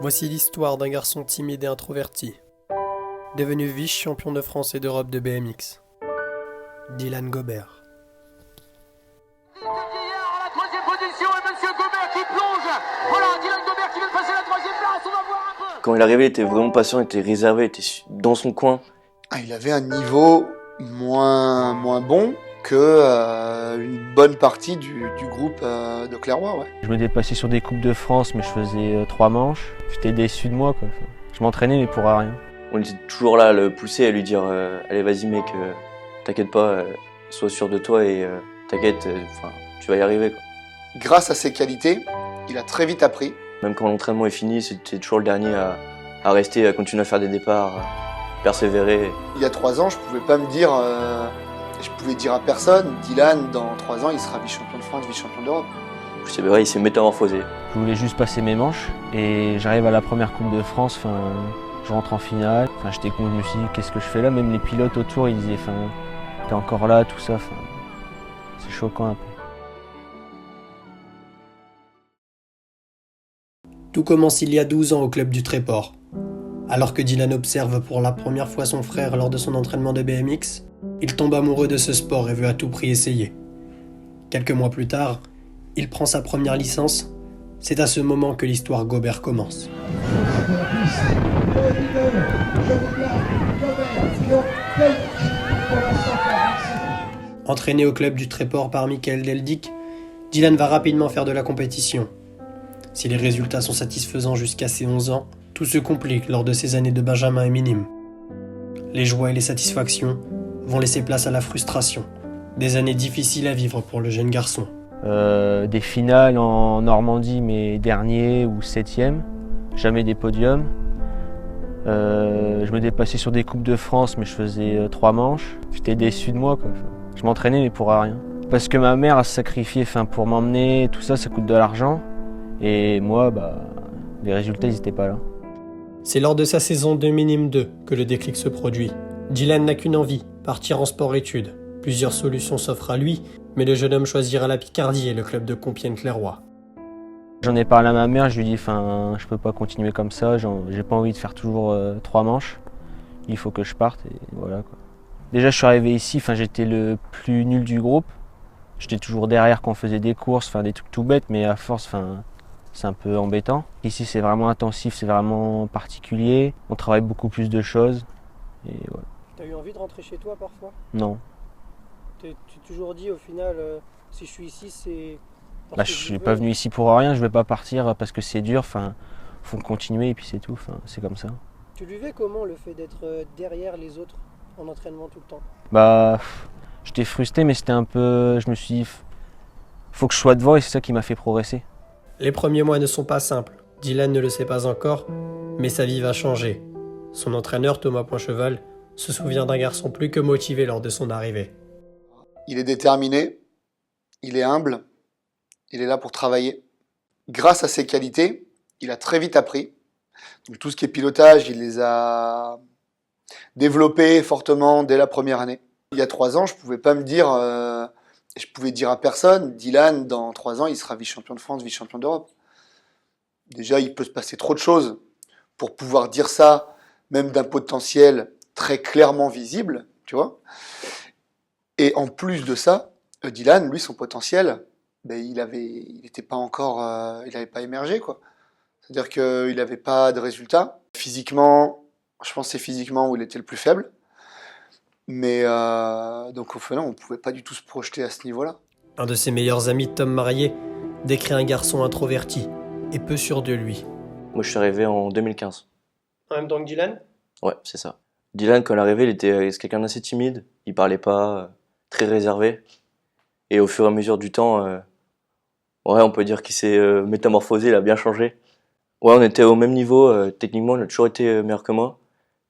Voici l'histoire d'un garçon timide et introverti, devenu vice-champion de France et d'Europe de BMX. Dylan Gobert. À la troisième position et Monsieur Gobert qui plonge. Voilà, Dylan Gobert qui vient de passer la troisième place, on va voir un peu. Quand il est arrivé, il était vraiment patient, il était réservé, il était dans son coin. Il avait un niveau moins bon que une bonne partie du groupe de Clairoy. Ouais. Je me dépassais sur des Coupes de France, mais je faisais 3 manches. J'étais déçu de moi, quoi. Je m'entraînais, mais pour rien. On était toujours là à le pousser, à lui dire allez vas-y mec, t'inquiète pas, sois sûr de toi et t'inquiète, tu vas y arriver, quoi. Grâce à ses qualités, il a très vite appris. Même quand l'entraînement est fini, c'était toujours le dernier à rester, à continuer à faire des départs, à persévérer. Il y a 3 ans, je pouvais pas me dire, je pouvais dire à personne, Dylan, dans 3 ans, il sera vice-champion de France, vice-champion d'Europe. Je sais, il s'est métamorphosé. Je voulais juste passer mes manches et j'arrive à la première Coupe de France, je rentre en finale. J'étais con, je me suis dit qu'est-ce que je fais là, même les pilotes autour ils disaient t'es encore là, tout ça, c'est choquant un peu. Tout commence il y a 12 ans au club du Tréport. Alors que Dylan observe pour la première fois son frère lors de son entraînement de BMX, il tombe amoureux de ce sport et veut à tout prix essayer. Quelques mois plus tard, il prend sa première licence. C'est à ce moment que l'histoire Gobert commence. Entraîné au club du Tréport par Michael Deldic, Dylan va rapidement faire de la compétition. Si les résultats sont satisfaisants jusqu'à ses 11 ans, tout se complique lors de ces années de benjamin et minime. Les joies et les satisfactions vont laisser place à la frustration. Des années difficiles à vivre pour le jeune garçon. Des finales en Normandie, mais dernier ou 7e, jamais des podiums. Je me dépassais sur des Coupes de France, mais je faisais 3 manches. J'étais déçu de moi, quoi. Je m'entraînais, mais pour rien. Parce que ma mère a se sacrifié pour m'emmener, tout ça, ça coûte de l'argent. Et moi, les résultats, ils n'étaient pas là. C'est lors de sa saison de minime 2 que le déclic se produit. Dylan n'a qu'une envie, partir en sport-études. Plusieurs solutions s'offrent à lui, mais le jeune homme choisira la Picardie et le club de Compiègne-Clairoy. J'en ai parlé à ma mère, je lui ai dit je peux pas continuer comme ça, j'ai pas envie de faire toujours 3 manches. Il faut que je parte et voilà, quoi. Déjà je suis arrivé ici, j'étais le plus nul du groupe. J'étais toujours derrière quand on faisait des courses, des trucs tout bêtes, mais à force, c'est un peu embêtant. Ici c'est vraiment intensif, c'est vraiment particulier. On travaille beaucoup plus de choses. Et voilà. T'as eu envie de rentrer chez toi parfois ? Non. Tu t'es toujours dit au final, si je suis ici, c'est... Je suis pas venu ici pour rien, je vais pas partir parce que c'est dur, faut continuer et puis c'est tout, c'est comme ça. Tu vivais comment le fait d'être derrière les autres en entraînement tout le temps ? J'étais frustré, mais c'était un peu, je me suis dit, faut que je sois devant et c'est ça qui m'a fait progresser. Les premiers mois ne sont pas simples. Dylan ne le sait pas encore, mais sa vie va changer. Son entraîneur, Thomas Poincheval, se souvient d'un garçon plus que motivé lors de son arrivée. Il est déterminé, il est humble, il est là pour travailler. Grâce à ses qualités, il a très vite appris. Donc, tout ce qui est pilotage, il les a développés fortement dès la première année. Il y a 3 ans, je pouvais pas me dire, je pouvais dire à personne, Dylan, dans 3 ans, il sera vice-champion de France, vice-champion d'Europe. Déjà, il peut se passer trop de choses pour pouvoir dire ça, même d'un potentiel très clairement visible, tu vois. Et en plus de ça, Dylan, lui, son potentiel, il n'était pas encore, il n'avait pas émergé, quoi. C'est-à-dire qu'il n'avait pas de résultats. Physiquement, je pense que c'est physiquement où il était le plus faible. Mais donc au final, on ne pouvait pas du tout se projeter à ce niveau-là. Un de ses meilleurs amis, Tom Marié, décrit un garçon introverti et peu sûr de lui. Moi je suis arrivé en 2015. En même temps que Dylan ? Ouais, c'est ça. Dylan, quand il est arrivé, c'est quelqu'un d'assez timide. Il parlait pas, très réservé. Et au fur et à mesure du temps, on peut dire qu'il s'est métamorphosé, il a bien changé. Ouais, on était au même niveau. Techniquement, il a toujours été meilleur que moi.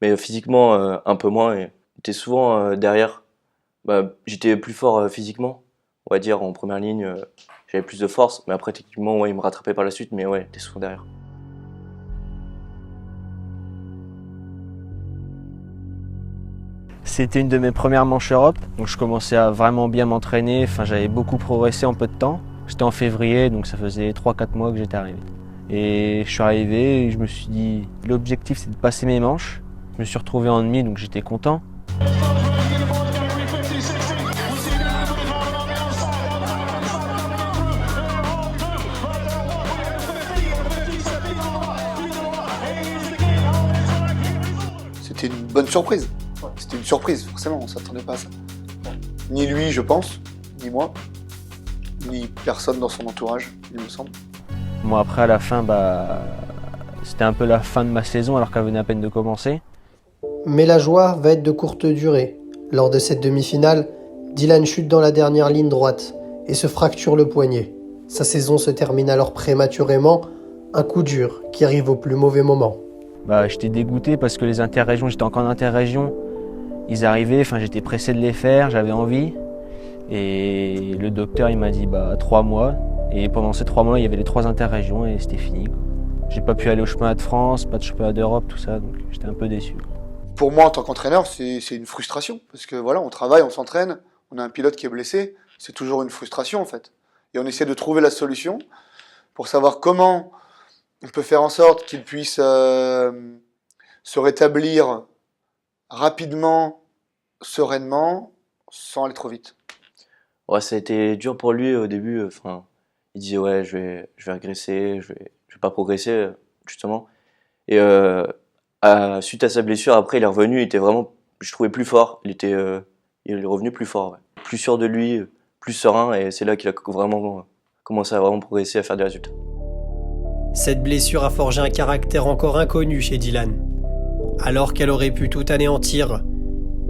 Mais physiquement, un peu moins. Et il était souvent derrière. J'étais plus fort physiquement. On va dire, en première ligne, j'avais plus de force. Mais après, techniquement, il me rattrapait par la suite. Mais ouais, il était souvent derrière. C'était une de mes premières manches Europe, donc je commençais à vraiment bien m'entraîner, j'avais beaucoup progressé en peu de temps. J'étais en février, donc ça faisait 3-4 mois que j'étais arrivé. Et je suis arrivé et je me suis dit, l'objectif c'est de passer mes manches. Je me suis retrouvé en demi, donc j'étais content. C'était une bonne surprise. C'était une surprise, forcément, on ne s'attendait pas à ça. Ni lui, je pense, ni moi, ni personne dans son entourage, il me semble. Moi après à la fin, c'était un peu la fin de ma saison alors qu'elle venait à peine de commencer. Mais la joie va être de courte durée. Lors de cette demi-finale, Dylan chute dans la dernière ligne droite et se fracture le poignet. Sa saison se termine alors prématurément, un coup dur qui arrive au plus mauvais moment. J'étais dégoûté parce que les interrégions, j'étais encore en interrégion, ils arrivaient, j'étais pressé de les faire, j'avais envie. Et le docteur il m'a dit 3 mois. Et pendant ces 3 mois, il y avait les 3 interrégions et c'était fini, quoi. J'ai pas pu aller au championnat de France, pas de championnat d'Europe, tout ça, donc j'étais un peu déçu. Pour moi, en tant qu'entraîneur, c'est une frustration. Parce que voilà, on travaille, on s'entraîne, on a un pilote qui est blessé, c'est toujours une frustration en fait. Et on essaie de trouver la solution pour savoir comment on peut faire en sorte qu'il puisse se rétablir rapidement, sereinement, sans aller trop vite. Ouais, ça a été dur pour lui au début. Il disait ouais, je vais régresser, je vais pas progresser justement. Et suite à sa blessure, après il est revenu, il était vraiment, je trouvais plus fort. Il est revenu plus fort, ouais. Plus sûr de lui, plus serein, et c'est là qu'il a vraiment commencé à vraiment progresser, à faire des résultats. Cette blessure a forgé un caractère encore inconnu chez Dylan. Alors qu'elle aurait pu tout anéantir,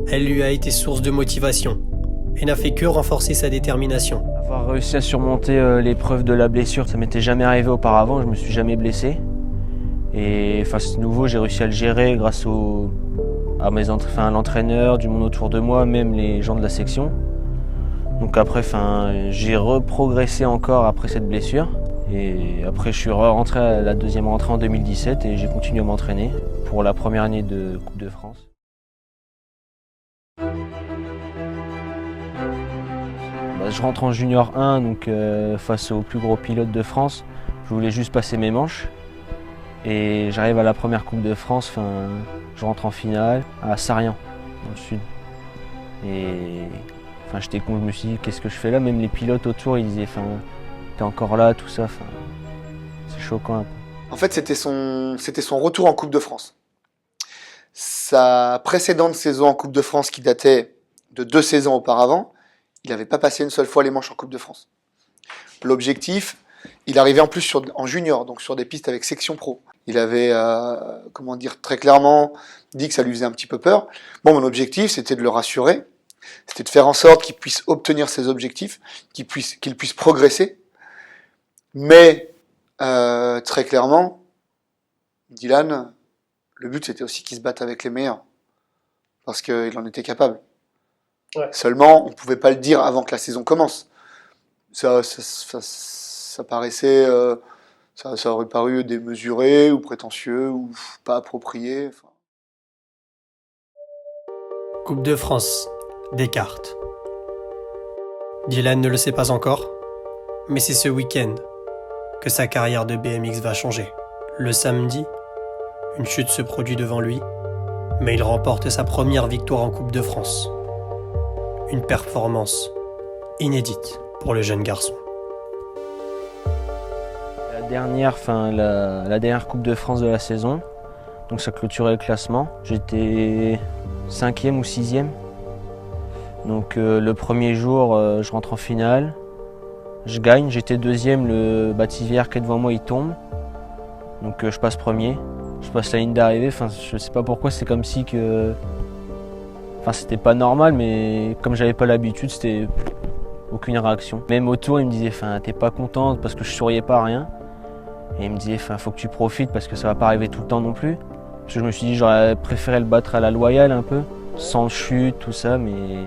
elle lui a été source de motivation et n'a fait que renforcer sa détermination. Avoir réussi à surmonter l'épreuve de la blessure, ça m'était jamais arrivé auparavant, je me suis jamais blessé. Et c'est nouveau, j'ai réussi à le gérer grâce à l'entraîneur, du monde autour de moi, même les gens de la section. Donc après, j'ai reprogressé encore après cette blessure. Et après, je suis rentré à la deuxième rentrée en 2017 et j'ai continué à m'entraîner pour la première année de Coupe de France. Je rentre en junior 1, donc face au plus gros pilote de France. Je voulais juste passer mes manches. Et j'arrive à la première Coupe de France, je rentre en finale à Sarian, dans le sud. Et j'étais con, je me suis dit qu'est-ce que je fais là, même les pilotes autour ils disaient t'es encore là, tout ça, c'est choquant un peu. En fait, c'était son retour en Coupe de France. Sa précédente saison en Coupe de France qui datait de 2 saisons auparavant, il n'avait pas passé une seule fois les manches en Coupe de France. L'objectif, il arrivait en plus en junior, donc sur des pistes avec section pro. Il avait, très clairement dit que ça lui faisait un petit peu peur. Mon objectif, c'était de le rassurer, c'était de faire en sorte qu'il puisse obtenir ses objectifs, qu'il puisse progresser. Mais, très clairement, Dylan, le but, c'était aussi qu'il se batte avec les meilleurs. Parce qu'il en était capable. Ouais. Seulement, on ne pouvait pas le dire avant que la saison commence. Ça paraissait... Ça aurait paru démesuré ou prétentieux ou pas approprié. Coupe de France, Descartes. Dylan ne le sait pas encore, mais c'est ce week-end que sa carrière de BMX va changer. Le samedi, une chute se produit devant lui, mais il remporte sa première victoire en Coupe de France. Une performance inédite pour le jeune garçon. La dernière Coupe de France de la saison, donc ça clôturait le classement. J'étais 5e ou 6e. Donc le premier jour, je rentre en finale, je gagne, j'étais 2e, le Bativière qui est devant moi il tombe. Donc je passe premier, je passe la ligne d'arrivée, je sais pas pourquoi, c'est comme si que... c'était pas normal, mais comme j'avais pas l'habitude, c'était aucune réaction. Même autour, il me disait, t'es pas contente parce que je souriais pas, rien. Et il me disait, faut que tu profites parce que ça va pas arriver tout le temps non plus. Parce que je me suis dit, j'aurais préféré le battre à la loyale un peu, sans chute, tout ça, mais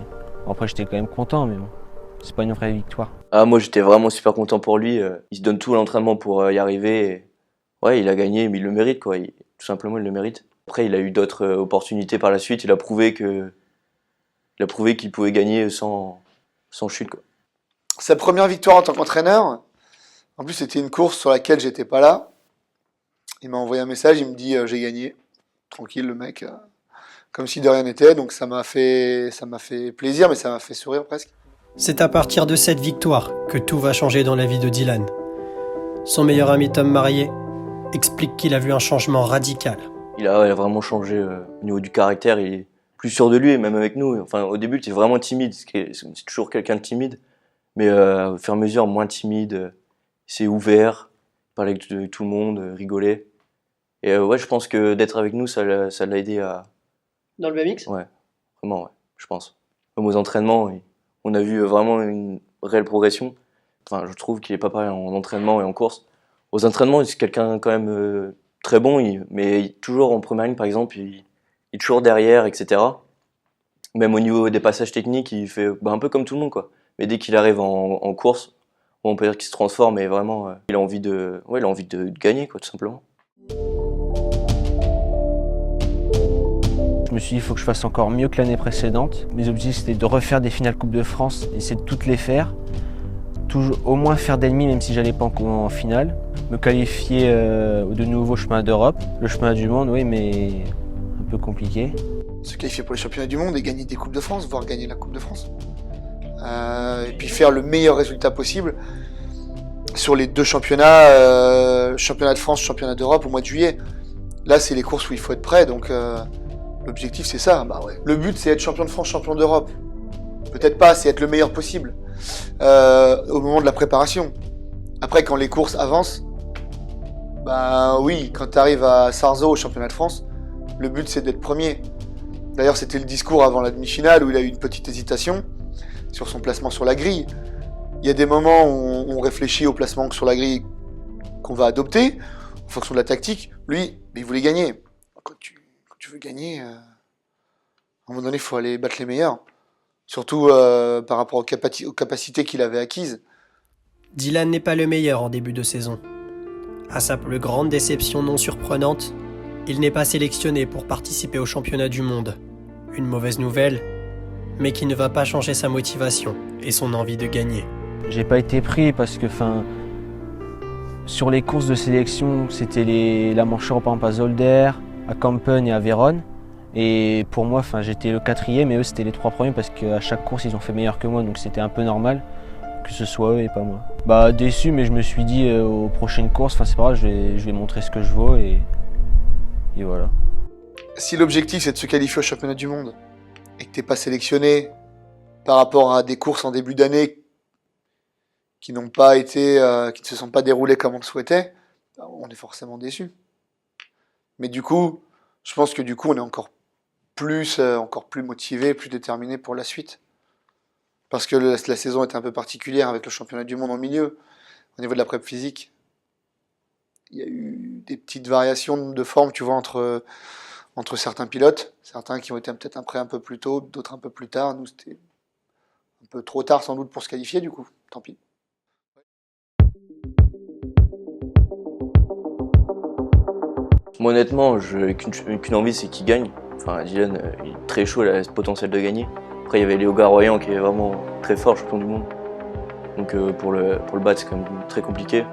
après j'étais quand même content, mais bon, c'est pas une vraie victoire. Ah, moi j'étais vraiment super content pour lui, il se donne tout l'entraînement pour y arriver. Et... ouais, il a gagné, mais il le mérite, quoi. Tout simplement, il le mérite. Après, il a eu d'autres opportunités par la suite, il a prouvé qu'il pouvait gagner sans chute, quoi. Sa première victoire en tant qu'entraîneur, en plus c'était une course sur laquelle j'étais pas là, Il m'a envoyé un message, il me dit j'ai gagné. Tranquille, le mec, comme si de rien n'était. Donc ça m'a fait plaisir, mais ça m'a fait sourire presque. C'est à partir de cette victoire que tout va changer dans la vie de Dylan. Son meilleur ami Tom Marier explique qu'il a vu un changement radical. Il a vraiment changé au niveau du caractère, il est plus sûr de lui, et même avec nous. Enfin, au début, il était vraiment timide, c'est toujours quelqu'un de timide, mais au fur et à mesure, moins timide, il s'est ouvert, il parlait avec tout le monde, rigolait. Et ouais, je pense que d'être avec nous, ça l'a aidé à... Dans le BMX ? Ouais, vraiment, ouais, je pense. Même aux entraînements, on a vu vraiment une réelle progression. Enfin, je trouve qu'il est pas pareil en entraînement et en course. Aux entraînements, c'est quelqu'un quand même très bon, mais toujours en première ligne, par exemple, il est toujours derrière, etc. Même au niveau des passages techniques, il fait un peu comme tout le monde, quoi. Mais dès qu'il arrive en course, on peut dire qu'il se transforme et vraiment, il a envie de gagner, quoi, tout simplement. Je me suis dit, il faut que je fasse encore mieux que l'année précédente. Mes objectifs, c'était de refaire des finales Coupe de France, essayer de toutes les faire. Toujours, au moins faire d'ennemis, même si j'allais pas en finale. Me qualifier de nouveau au championnat d'Europe. Le championnat du monde, oui, mais un peu compliqué. Se qualifier pour les championnats du monde et gagner des Coupes de France, voire gagner la Coupe de France. Et puis faire le meilleur résultat possible sur les deux championnats, championnat de France, championnat d'Europe au mois de juillet. Là, c'est les courses où il faut être prêt, donc l'objectif c'est ça. Bah ouais. Le but c'est être champion de France, champion d'Europe. Peut-être pas, c'est être le meilleur possible au moment de la préparation. Après, quand les courses avancent, bah oui, quand tu arrives à Sarzeau au championnat de France, le but c'est d'être premier. D'ailleurs, c'était le discours avant la demi-finale où il a eu une petite hésitation sur son placement sur la grille. Il y a des moments où on réfléchit au placement sur la grille qu'on va adopter, en fonction de la tactique. Lui, il voulait gagner. Quand tu veux gagner, à un moment donné, il faut aller battre les meilleurs. Surtout par rapport aux capacités qu'il avait acquises. Dylan n'est pas le meilleur en début de saison. À sa plus grande déception non surprenante, il n'est pas sélectionné pour participer au championnat du monde. Une mauvaise nouvelle, mais qui ne va pas changer sa motivation et son envie de gagner. J'ai pas été pris parce que, sur les courses de sélection, c'était la manche par exemple à Zolder, à Kampen et à Vérone. Et pour moi, j'étais le 4e et eux c'était les 3 premiers parce qu'à chaque course ils ont fait meilleur que moi, donc c'était un peu normal que ce soit eux et pas moi. Déçu, mais je me suis dit aux prochaines courses, c'est pas grave, je vais montrer ce que je vaux et voilà. Si l'objectif c'est de se qualifier au championnat du monde et que t'es pas sélectionné par rapport à des courses en début d'année qui n'ont pas été, qui ne se sont pas déroulées comme on le souhaitait, on est forcément déçu. Mais du coup, je pense que on est encore plus motivé, plus déterminé pour la suite. Parce que la saison était un peu particulière avec le championnat du monde en milieu. Au niveau de la prep physique, il y a eu des petites variations de forme, tu vois, entre certains pilotes. Certains qui ont été peut-être prêts un peu plus tôt, d'autres un peu plus tard. Nous, c'était un peu trop tard sans doute pour se qualifier, du coup. Tant pis. Moi, honnêtement, j'ai qu'une envie, c'est qu'il gagne. Dylan, il est très chaud, il a ce potentiel de gagner. Après, il y avait Léo Garoyan qui est vraiment très fort, champion du monde. Donc pour le battre, c'est quand même très compliqué.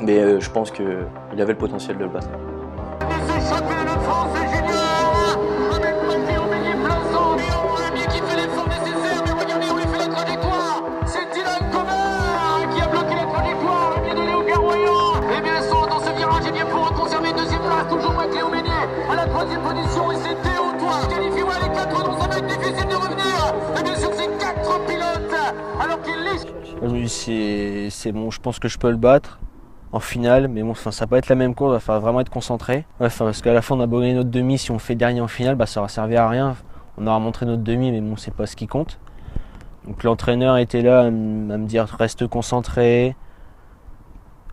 Mais je pense qu'il avait le potentiel de le battre. Ce championnat de France junior avec Mathieu Bélier Plaçon, qui fait l'effort nécessaire, mais regardez où il fait la trajectoire. C'est Dylan Gobert qui a bloqué la trajectoire, le pied de Léo Garoyan. Et bien, ils sont dans ce virage, et bien pour conserver une deuxième place, toujours Mathieu Bélier à la 3e position, et c'est Théo Toi. Qualifie les 4 dans ça va être difficile de revenir. Et bien sûr, c'est 4 pilotes, alors qu'il lisse. Je me dis, c'est bon, je pense que je peux le battre en finale, mais bon, ça va pas être la même course, il va falloir vraiment être concentré. Parce qu'à la fin, on a beau gagner notre demi, si on fait dernier en finale, ça aura servi à rien. On aura montré notre demi, mais bon, c'est pas ce qui compte. Donc l'entraîneur était là à me dire reste concentré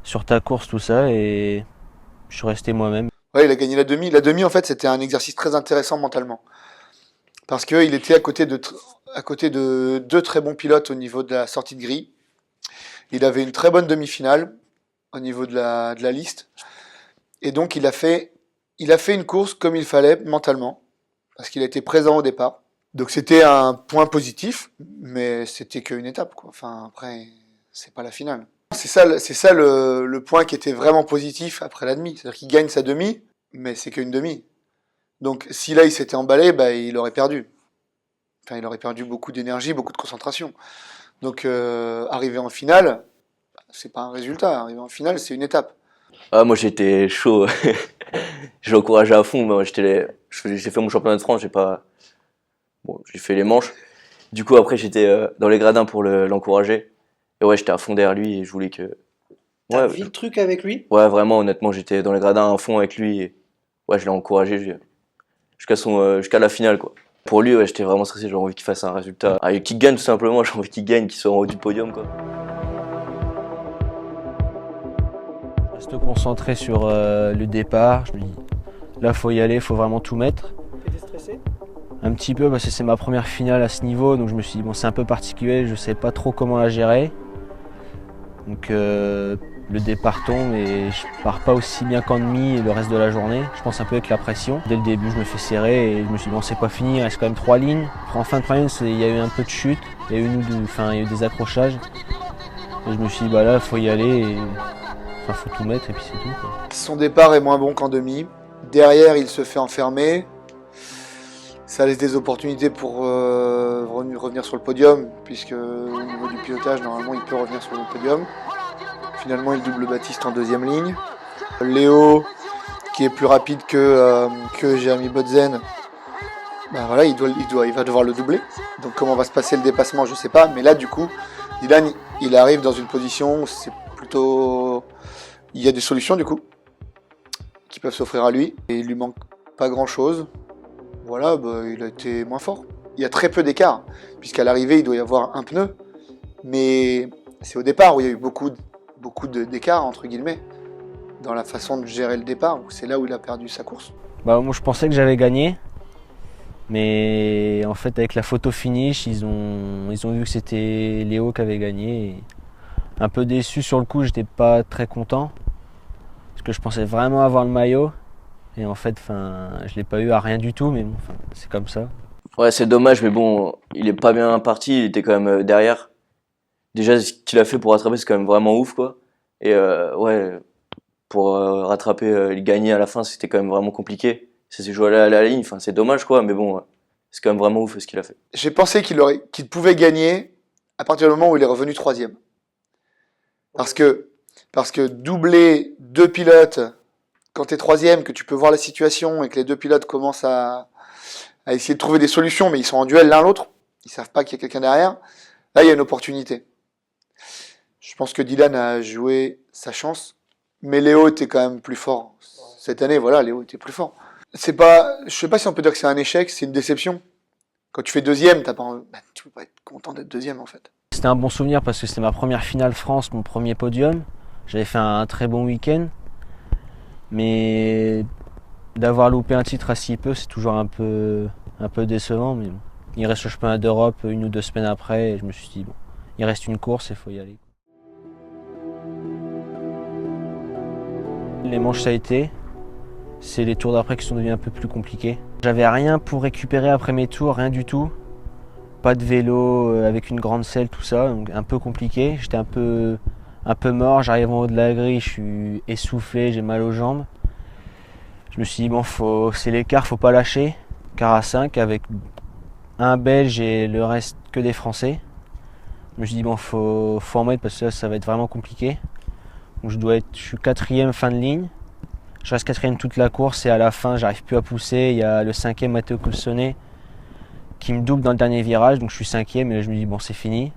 sur ta course, tout ça, et je suis resté moi-même. Ouais, il a gagné la demi. La demi, en fait, c'était un exercice très intéressant mentalement. Parce qu'il était à côté de 2 très bons pilotes au niveau de la sortie de grille. Il avait une très bonne demi-finale au niveau de la liste. Et donc, il a fait une course comme il fallait mentalement. Parce qu'il a été présent au départ. Donc, c'était un point positif, mais c'était qu'une étape, quoi. Après, c'est pas la finale. C'est ça le point qui était vraiment positif après la demi. C'est-à-dire qu'il gagne sa demi, mais c'est qu'une demi. Donc si là il s'était emballé, bah, il aurait perdu. Enfin, il aurait perdu beaucoup d'énergie, beaucoup de concentration. Donc arriver en finale, c'est pas un résultat. Arriver en finale, c'est une étape. Ah, moi j'étais chaud. Je l'encourageais à fond. Moi, j'ai fait mon championnat de France. J'ai fait les manches. Du coup, après, j'étais dans les gradins pour l'encourager. Et ouais, j'étais à fond derrière lui et je voulais que. T'as Ouais, vu le truc avec lui? ouais, vraiment, honnêtement, j'étais dans les gradins à fond avec lui. Et ouais, je l'ai encouragé jusqu'à la finale, quoi. Pour lui, ouais, j'étais vraiment stressé. J'ai envie qu'il fasse un résultat. Ah, et qu'il gagne tout simplement. J'ai envie qu'il gagne, qu'il soit en haut du podium, quoi. Je reste concentré sur le départ. Je me dis, là, faut y aller, faut vraiment tout mettre. T'étais stressé? Un petit peu parce que c'est ma première finale à ce niveau, donc je me suis dit, bon, c'est un peu particulier, je sais pas trop comment la gérer. Donc le départ tombe et je pars pas aussi bien qu'en demi le reste de la journée. Je pense un peu avec la pression. Dès le début, je me fais serrer et je me suis dit, bon, c'est pas fini, il reste quand même 3 lignes. En fin de première, il y a eu un peu de chute, il y a eu des accrochages. Et je me suis dit, bah là, faut y aller et faut tout mettre et puis c'est tout, quoi. Son départ est moins bon qu'en demi. Derrière, il se fait enfermer. Ça laisse des opportunités pour revenir sur le podium, puisque au niveau du pilotage, normalement, il peut revenir sur le podium. Finalement, il double Baptiste en deuxième ligne. Léo, qui est plus rapide que Jérémy Botzen, ben voilà, il va devoir le doubler. Donc comment va se passer le dépassement, je sais pas. Mais là, du coup, Dylan, il arrive dans une position où c'est plutôt... Il y a des solutions, du coup, qui peuvent s'offrir à lui. Et il lui manque pas grand-chose. Voilà, bah, il a été moins fort. Il y a très peu d'écart, puisqu'à l'arrivée, il doit y avoir un pneu. Mais c'est au départ où il y a eu beaucoup d'écart, entre guillemets, dans la façon de gérer le départ, où c'est là où il a perdu sa course. Bah, moi, je pensais que j'avais gagné. Mais en fait, avec la photo finish, ils ont vu que c'était Léo qui avait gagné. Et un peu déçu sur le coup, j'étais pas très content. Parce que je pensais vraiment avoir le maillot. Et en fait, je l'ai pas eu à rien du tout, mais bon, c'est comme ça. Ouais, c'est dommage, mais bon, il est pas bien parti, il était quand même derrière. Déjà, ce qu'il a fait pour rattraper, c'est quand même vraiment ouf, quoi. Et ouais, pour rattraper, gagner à la fin, c'était quand même vraiment compliqué. Ça s'est joué à la ligne, c'est dommage, quoi, mais bon, c'est quand même vraiment ouf ce qu'il a fait. J'ai pensé qu'il pouvait gagner à partir du moment où il est revenu 3e. Parce que doubler 2 pilotes, quand tu es 3e, que tu peux voir la situation et que les 2 pilotes commencent à essayer de trouver des solutions, mais ils sont en duel l'un l'autre, ils savent pas qu'il y a quelqu'un derrière, là il y a une opportunité. Je pense que Dylan a joué sa chance, mais Léo était quand même plus fort. Cette année, voilà, Léo était plus fort. Je sais pas si on peut dire que c'est un échec, c'est une déception. Quand tu fais 2e, tu peux pas être content d'être 2e en fait. C'était un bon souvenir parce que c'était ma première finale France, mon premier podium. J'avais fait un très bon week-end. Mais d'avoir loupé un titre à si peu, c'est toujours un peu décevant. Mais bon. Il reste le championnat d'Europe 1 ou 2 semaines après et je me suis dit, bon, il reste une course et il faut y aller. Les manches, ça a été. C'est les tours d'après qui sont devenus un peu plus compliqués. J'avais rien pour récupérer après mes tours, rien du tout. Pas de vélo avec une grande selle, tout ça, donc un peu compliqué. J'étais un peu mort, j'arrive en haut de la grille, je suis essoufflé, j'ai mal aux jambes. Je me suis dit, bon, c'est l'écart, faut pas lâcher. Car à 5 avec un Belge et le reste que des Français. Je me suis dit, bon, faut en mettre parce que là, ça va être vraiment compliqué. Donc je suis 4e fin de ligne. Je reste 4e toute la course et à la fin, j'arrive plus à pousser. Il y a le 5e Matteo Coulsonnet qui me double dans le dernier virage, donc je suis 5e et là, je me dis, bon, c'est fini.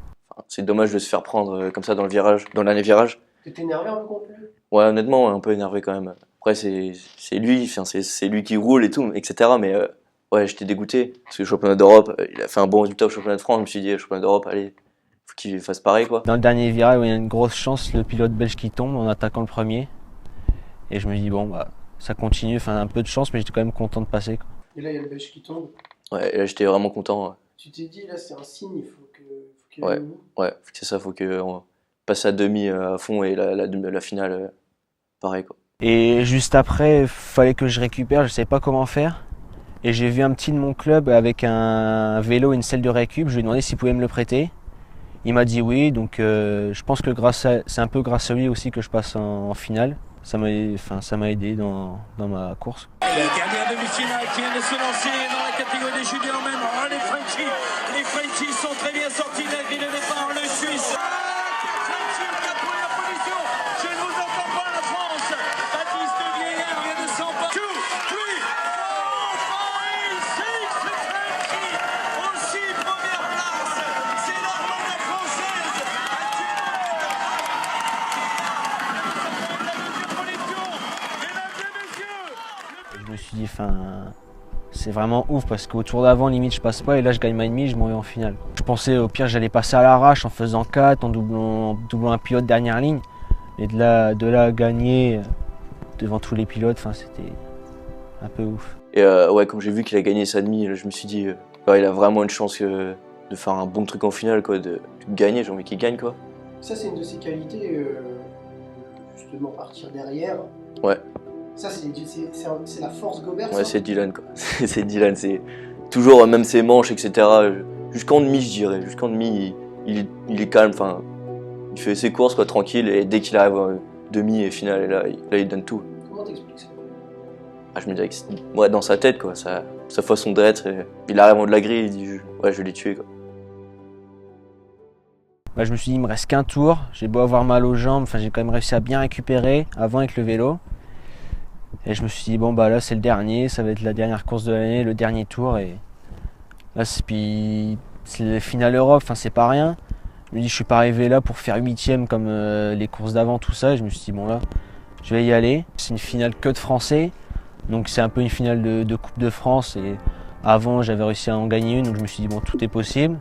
C'est dommage de se faire prendre comme ça dans le dernier virage. T'étais énervé un peu contre lui? Ouais, honnêtement, un peu énervé quand même. Après, c'est lui, c'est lui qui roule et tout, etc. Mais ouais, j'étais dégoûté. Parce que le championnat d'Europe, il a fait un bon résultat au championnat de France. Je me suis dit, le championnat d'Europe, allez, faut qu'il fasse pareil, quoi. Dans le dernier virage, il y a une grosse chance, le pilote belge qui tombe en attaquant le premier. Et je me dis, bon, bah, ça continue, un peu de chance, mais j'étais quand même content de passer, quoi. Et là, il y a le Belge qui tombe. Ouais, et là, j'étais vraiment content. Ouais. Tu t'es dit, là, c'est un signe, il faut qu'il Ouais. aille au bout. Ouais, c'est ça, faut qu'on passe à demi à fond et la finale, pareil, quoi. Et juste après, il fallait que je récupère, je ne savais pas comment faire. Et j'ai vu un petit de mon club avec un vélo et une selle de récup, je lui ai demandé s'il pouvait me le prêter. Il m'a dit oui, donc je pense que c'est un peu grâce à lui aussi que je passe en finale. Ça m'a aidé dans ma course. La dernière demi-finale qui vient de se lancer dans la catégorie des juniors même. Oh, les Frenchies sont très bien sortis de la grille de départ, le Suisse. Frenchy qui a pris la position. Je ne vous entends pas la France. Baptiste Vieillard vient de s'emparer. 2, 3, 4, 5, 6, Frenchy. Aussi première place. C'est l'Armada française. Je me suis dit, c'est vraiment ouf parce qu'au tour d'avant, limite, je passe pas et là, je gagne ma demi, je m'en vais en finale. Je pensais au pire, j'allais passer à l'arrache en faisant 4, en doublant un pilote dernière ligne. Mais de là à gagner devant tous les pilotes, c'était un peu ouf. Et ouais, comme j'ai vu qu'il a gagné sa demi, je me suis dit, il a vraiment une chance de faire un bon truc en finale, quoi, de gagner, j'ai envie qu'il gagne, quoi. Ça, c'est une de ses qualités, justement, partir derrière. Ouais. Ça, c'est la force Gobert. Ouais, c'est Dylan, quoi. C'est Dylan, c'est toujours, même ses manches, etc. Jusqu'en demi, je dirais. Jusqu'en demi, il est calme, il fait ses courses, quoi, tranquille, et dès qu'il arrive en demi et finale, et là, il donne tout. Comment t'expliques ça? Je me dirais que c'est dans sa tête, quoi, sa façon d'être. Il arrive en de la grille, il dit, ouais, je vais les tuer, quoi. Je me suis dit, il me reste qu'un tour. J'ai beau avoir mal aux jambes, j'ai quand même réussi à bien récupérer avant avec le vélo. Et je me suis dit, bon, là, c'est le dernier, ça va être la dernière course de l'année, le dernier tour. Et là, c'est le final Europe, c'est pas rien. Je me dis, je suis pas arrivé là pour faire 8ème comme les courses d'avant, tout ça. Et je me suis dit, bon, là, je vais y aller. C'est une finale que de Français, donc c'est un peu une finale de Coupe de France. Et avant, j'avais réussi à en gagner une, donc je me suis dit, bon, tout est possible,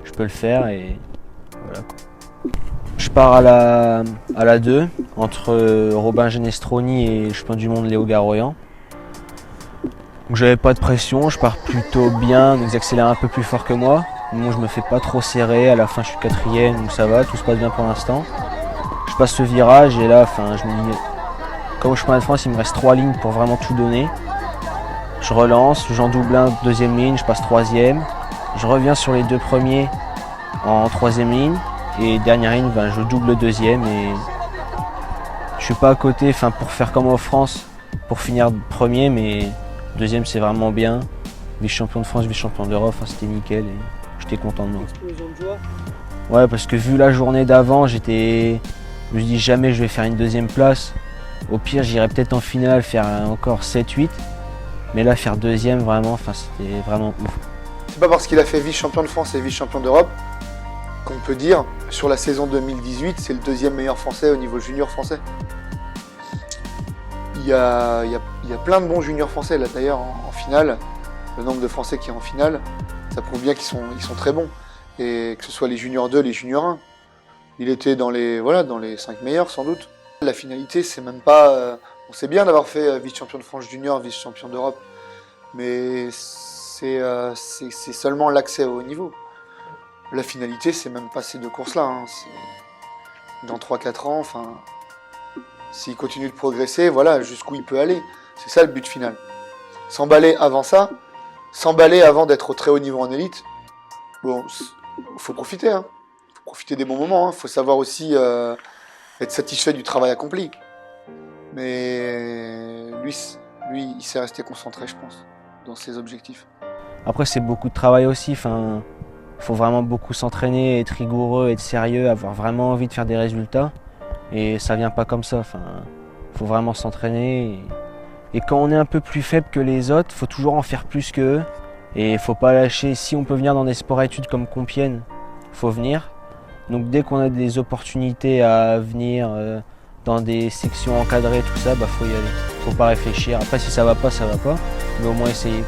je peux le faire. Et voilà, quoi. Je pars à la 2 entre Robin Genestroni et champion du monde Léo Garoyan. Donc j'avais pas de pression, je pars plutôt bien, donc ils accélèrent un peu plus fort que moi. Moi je me fais pas trop serrer, à la fin je suis 4ème, donc ça va, tout se passe bien pour l'instant. Je passe ce virage et là je me dis, comme au championnat de France il me reste 3 lignes pour vraiment tout donner. Je relance, j'en double un, 2ème ligne, je passe 3ème. Je reviens sur les 2 premiers en 3ème ligne. Et dernière ligne, je double 2ème et je suis pas à côté pour faire comme en France, pour finir premier, mais 2ème c'est vraiment bien. Vice-champion de France, vice-champion d'Europe, c'était nickel et j'étais content de moi. Explosion de joie. Ouais, parce que vu la journée d'avant, je me suis dit jamais je vais faire une 2ème place. Au pire, j'irais peut-être en finale faire encore 7-8. Mais là, faire 2ème, vraiment, c'était vraiment ouf. C'est pas parce qu'il a fait vice-champion de France et vice-champion d'Europe qu'on peut dire, sur la saison 2018, c'est le 2e meilleur français au niveau junior français. Il y a plein de bons juniors français, là d'ailleurs, en finale. Le nombre de Français qui est en finale, ça prouve bien qu'ils sont très bons. Et que ce soit les juniors 2, les juniors 1. Il était dans les 5 meilleurs, sans doute. La finalité, c'est même pas... on sait bien d'avoir fait vice-champion de France junior, vice-champion d'Europe. Mais c'est seulement l'accès au haut niveau. La finalité, c'est même pas ces 2 courses-là. Dans 3-4 ans, s'il continue de progresser, voilà jusqu'où il peut aller. C'est ça le but final. S'emballer avant ça, s'emballer avant d'être au très haut niveau en élite, bon, faut profiter. Faut profiter des bons moments. Faut savoir aussi être satisfait du travail accompli. Mais lui, il s'est resté concentré, je pense, dans ses objectifs. Après, c'est beaucoup de travail aussi. Faut vraiment beaucoup s'entraîner, être rigoureux, être sérieux, avoir vraiment envie de faire des résultats. Et ça vient pas comme ça. Faut vraiment s'entraîner. Et quand on est un peu plus faible que les autres, faut toujours en faire plus qu'eux. Et faut pas lâcher. Si on peut venir dans des sports-études comme Compiègne, faut venir. Donc dès qu'on a des opportunités à venir dans des sections encadrées, tout ça, faut y aller. Faut pas réfléchir. Après, si ça va pas, ça va pas. Mais au moins essayer.